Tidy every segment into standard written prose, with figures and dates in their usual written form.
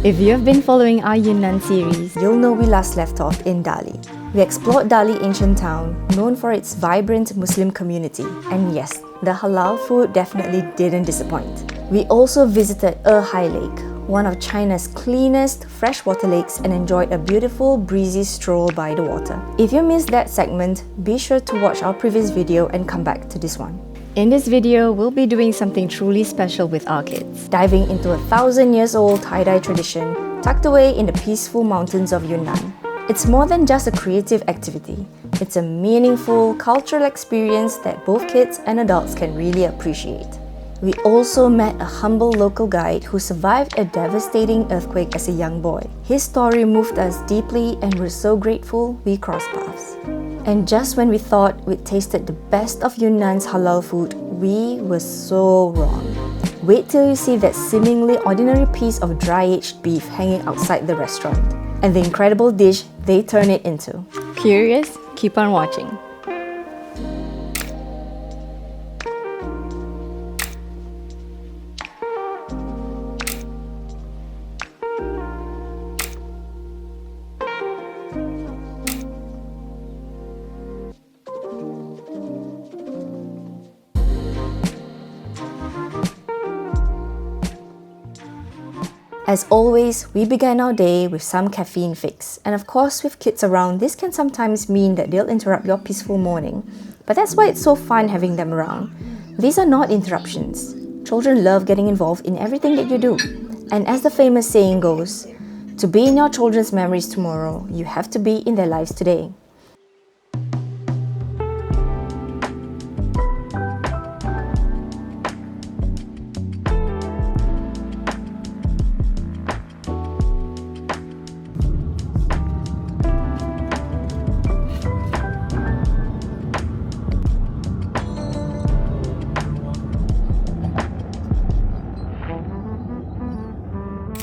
If you have been following our Yunnan series, you'll know we last left off in Dali. We explored Dali ancient town, known for its vibrant Muslim community. And yes, the halal food definitely didn't disappoint. We also visited Hai Lake, one of China's cleanest freshwater lakes, and enjoyed a beautiful breezy stroll by the water. If you missed that segment, be sure to watch our previous video and come back to this one. In this video, we'll be doing something truly special with our kids, diving into a 1,000-years-old tie-dye tradition tucked away in the peaceful mountains of Yunnan. It's more than just a creative activity. It's a meaningful cultural experience that both kids and adults can really appreciate. We also met a humble local guide who survived a devastating earthquake as a young boy. His story moved us deeply and we're so grateful we crossed paths. And just when we thought we'd tasted the best of Yunnan's halal food, we were so wrong. Wait till you see that seemingly ordinary piece of dry-aged beef hanging outside the restaurant, and the incredible dish they turn it into. Curious? Keep on watching. As always, we began our day with some caffeine fix. And of course, with kids around, this can sometimes mean that they'll interrupt your peaceful morning. But that's why it's so fun having them around. These are not interruptions. Children love getting involved in everything that you do. And as the famous saying goes, to be in your children's memories tomorrow, you have to be in their lives today.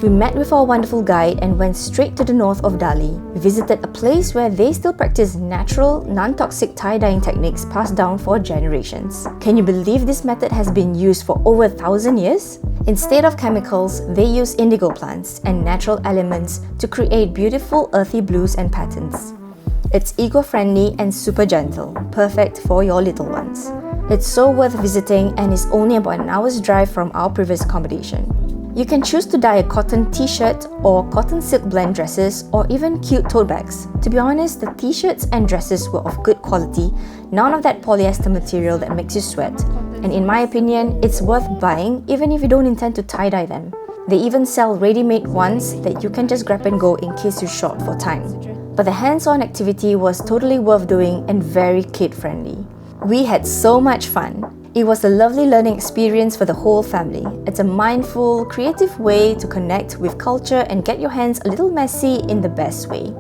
We met with our wonderful guide and went straight to the north of Dali. We visited a place where they still practice natural, non-toxic tie-dyeing techniques passed down for generations. Can you believe this method has been used for over 1,000 years? Instead of chemicals, they use indigo plants and natural elements to create beautiful earthy blues and patterns. It's eco-friendly and super gentle, perfect for your little ones. It's so worth visiting and is only about an hour's drive from our previous accommodation. You can choose to dye a cotton t-shirt or cotton silk blend dresses or even cute tote bags. To be honest, the t-shirts and dresses were of good quality, none of that polyester material that makes you sweat. And in my opinion, it's worth buying even if you don't intend to tie-dye them. They even sell ready-made ones that you can just grab and go in case you're short for time. But the hands-on activity was totally worth doing and very kid-friendly. We had so much fun. It was a lovely learning experience for the whole family. It's a mindful, creative way to connect with culture and get your hands a little messy in the best way.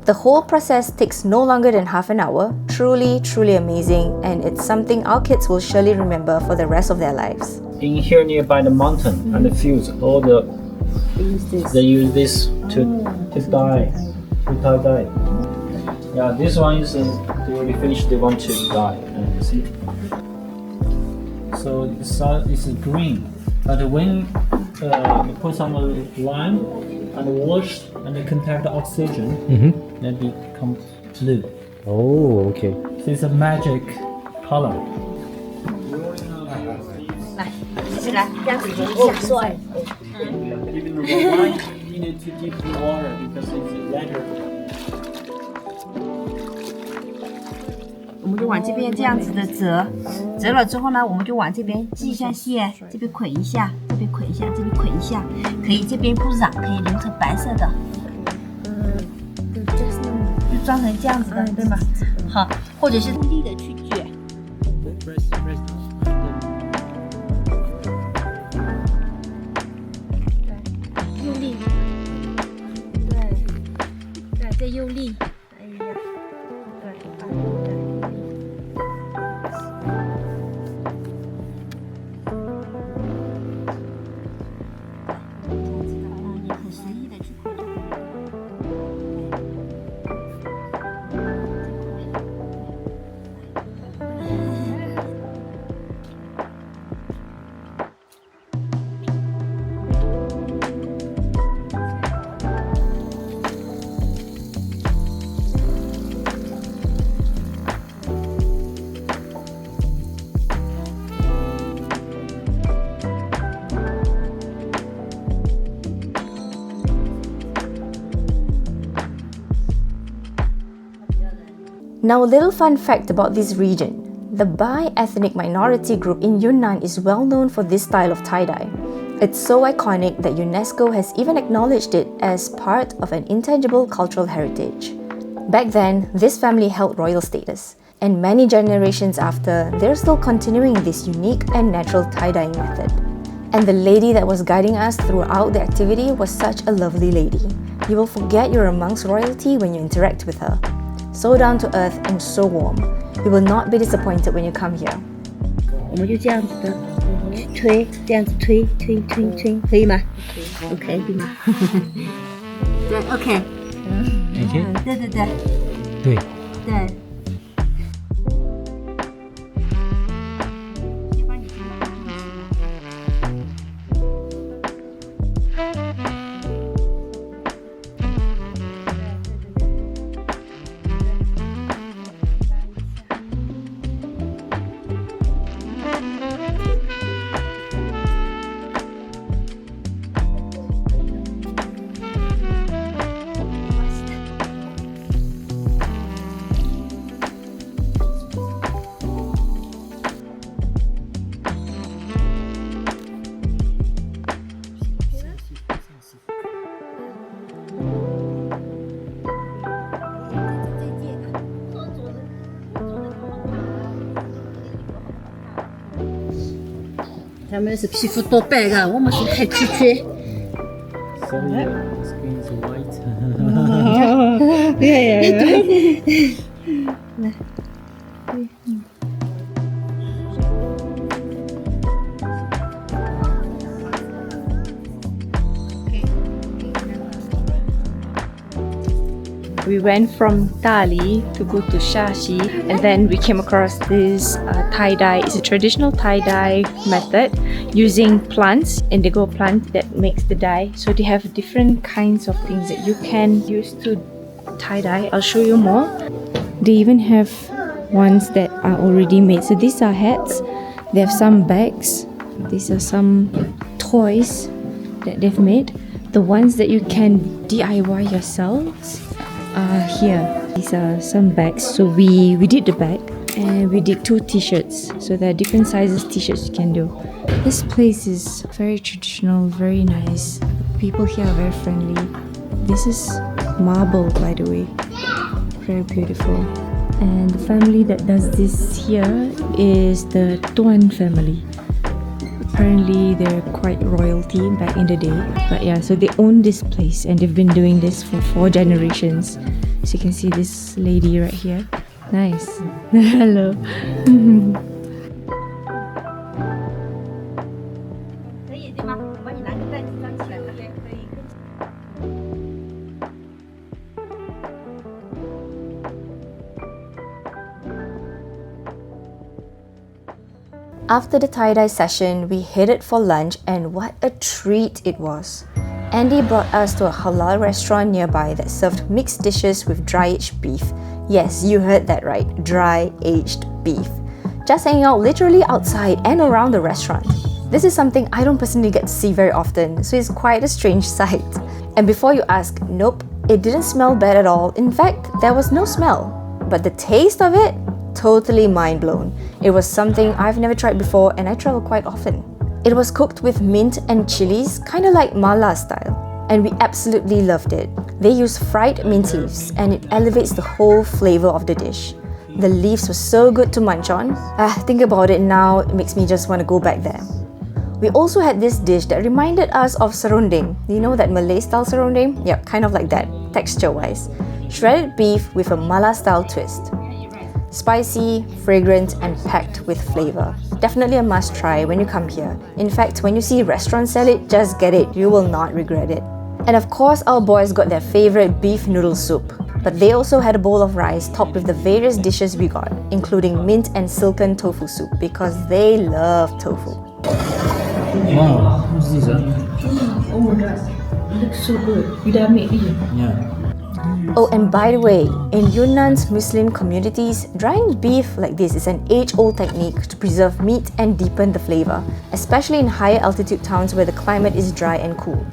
The whole process takes no longer than half an hour. Truly, truly amazing, and it's something our kids will surely remember for the rest of their lives. In here nearby the mountain and the fields, they use this to dye, to tie-dye. Yeah, this one is they already finished. They want to dye. See. So the side is green, but when you put some lime and wash and contact the oxygen, then it becomes blue. Oh, okay. So it's a magic color. 来，继续来，这样子就下酸。Even the wine, you need to deep the water because it's lighter. 我们就往这边这样子的折，折了之后呢，我们就往这边系一下线，这边捆一下，这边捆一下，这边捆一下，可以这边不染，可以留成白色的。就装成这样子的，对吗？好，或者是用力的去卷。用力，对，再用力。哎呀，对。Now, a little fun fact about this region. The Bai ethnic minority group in Yunnan is well known for this style of tie-dye. It's so iconic that UNESCO has even acknowledged it as part of an intangible cultural heritage. Back then, this family held royal status, and many generations after, they're still continuing this unique and natural tie-dyeing method. And the lady that was guiding us throughout the activity was such a lovely lady. You will forget you're amongst royalty when you interact with her. So down to earth and so warm. You will not be disappointed when you come here. 我们就这样子的吹，这样子吹，可以吗 ？OK， 对吗？对 ，OK。对。对。对。他们是皮肤多白的，我们是黑黢黢。So yeah, the screen is white. Yeah. 来。We went from Dali to go to Shaxi, and then we came across this tie-dye. It's a traditional tie-dye method using plants, indigo plant that makes the dye. So they have different kinds of things that you can use to tie-dye. I'll show you more. They even have ones that are already made. So these are hats. They have some bags. These are some toys that they've made. The ones that you can DIY yourselves are here. These are some bags. So we did the bag and we did 2 t-shirts. So there are different sizes t-shirts you can do. This place is very traditional, very nice. People here are very friendly. This is marble, by the way. Very beautiful. And the family that does this here is the Tuan family. Apparently they're quite royalty back in the day. But yeah, so they own this place and they've been doing this for 4 generations. So you can see this lady right here. Nice. Hello. After the tie-dye session, we headed for lunch, and what a treat it was. Andy brought us to a halal restaurant nearby that served mixed dishes with dry-aged beef. Yes, you heard that right, dry-aged beef. Just hanging out literally outside and around the restaurant. This is something I don't personally get to see very often, so it's quite a strange sight. And before you ask, nope, it didn't smell bad at all. In fact, there was no smell. But the taste of it? Totally mind blown. It was something I've never tried before and I travel quite often. It was cooked with mint and chilies, kind of like mala style. And we absolutely loved it. They use fried mint leaves and it elevates the whole flavor of the dish. The leaves were so good to munch on. Think about it now, it makes me just want to go back there. We also had this dish that reminded us of serunding. You know that Malay style serunding? Yeah, kind of like that, texture-wise. Shredded beef with a mala style twist. Spicy, fragrant, and packed with flavor. Definitely a must try when you come here. In fact, when you see restaurants sell it, just get it, you will not regret it. And of course, our boys got their favorite beef noodle soup. But they also had a bowl of rice topped with the various dishes we got, including mint and silken tofu soup because they love tofu. Wow, what's this? Oh my god, it looks so good. You done made it? Yeah. Oh, and by the way, in Yunnan's Muslim communities, drying beef like this is an age-old technique to preserve meat and deepen the flavor, especially in higher altitude towns where the climate is dry and cool.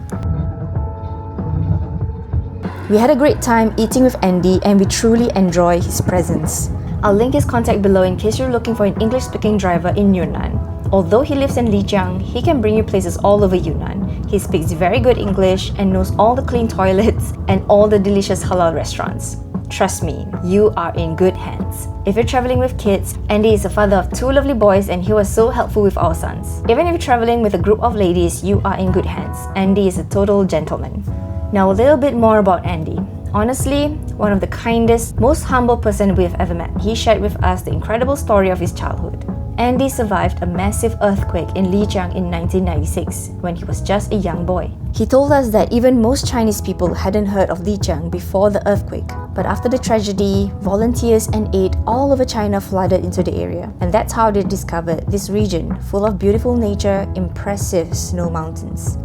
We had a great time eating with Andy and we truly enjoy his presence. I'll link his contact below in case you're looking for an English-speaking driver in Yunnan. Although he lives in Lijiang, he can bring you places all over Yunnan. He speaks very good English and knows all the clean toilets and all the delicious halal restaurants. Trust me, you are in good hands. If you're traveling with kids, Andy is a father of 2 lovely boys and he was so helpful with our sons. Even if you're traveling with a group of ladies, you are in good hands. Andy is a total gentleman. Now a little bit more about Andy. Honestly, one of the kindest, most humble person we have ever met. He shared with us the incredible story of his childhood. Andy survived a massive earthquake in Lijiang in 1996 when he was just a young boy. He told us that even most Chinese people hadn't heard of Lijiang before the earthquake. But after the tragedy, volunteers and aid all over China flooded into the area. And that's how they discovered this region full of beautiful nature, impressive snow mountains.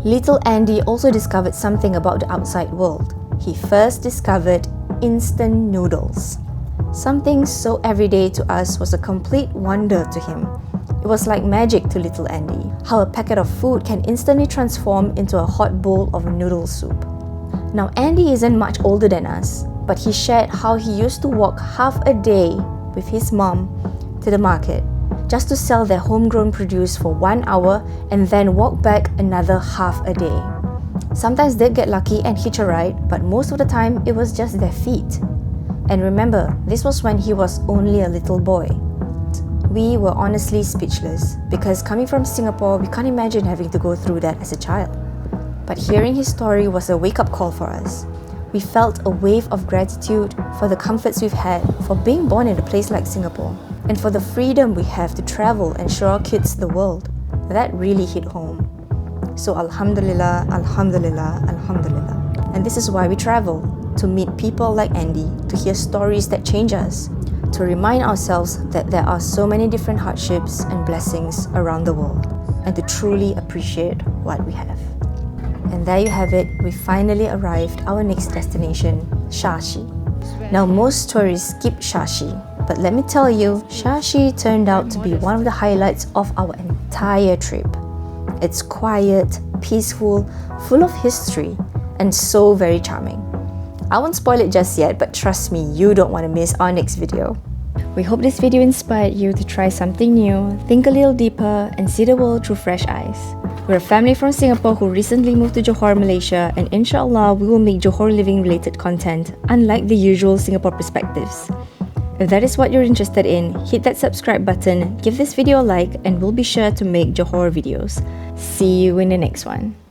Little Andy also discovered something about the outside world. He first discovered instant noodles. Something so everyday to us was a complete wonder to him. It was like magic to little Andy, how a packet of food can instantly transform into a hot bowl of noodle soup. Now Andy isn't much older than us, but he shared how he used to walk half a day with his mom to the market just to sell their homegrown produce for 1 hour and then walk back another half a day. Sometimes they'd get lucky and hitch a ride, but most of the time it was just their feet. And remember, this was when he was only a little boy. We were honestly speechless because coming from Singapore, we can't imagine having to go through that as a child. But hearing his story was a wake-up call for us. We felt a wave of gratitude for the comforts we've had, for being born in a place like Singapore, and for the freedom we have to travel and show our kids the world. That really hit home. So Alhamdulillah, Alhamdulillah, Alhamdulillah. And this is why we travel, to meet people like Andy, to hear stories that change us, to remind ourselves that there are so many different hardships and blessings around the world, and to truly appreciate what we have. And there you have it, we finally arrived our next destination, Shaxi. Now most tourists skip Shaxi, but let me tell you, Shaxi turned out to be one of the highlights of our entire trip. It's quiet, peaceful, full of history, and so very charming. I won't spoil it just yet, but trust me, you don't want to miss our next video. We hope this video inspired you to try something new, think a little deeper, and see the world through fresh eyes. We're a family from Singapore who recently moved to Johor, Malaysia, and inshallah, we will make Johor living related content, unlike the usual Singapore perspectives. If that is what you're interested in, hit that subscribe button, give this video a like, and we'll be sure to make Johor videos. See you in the next one.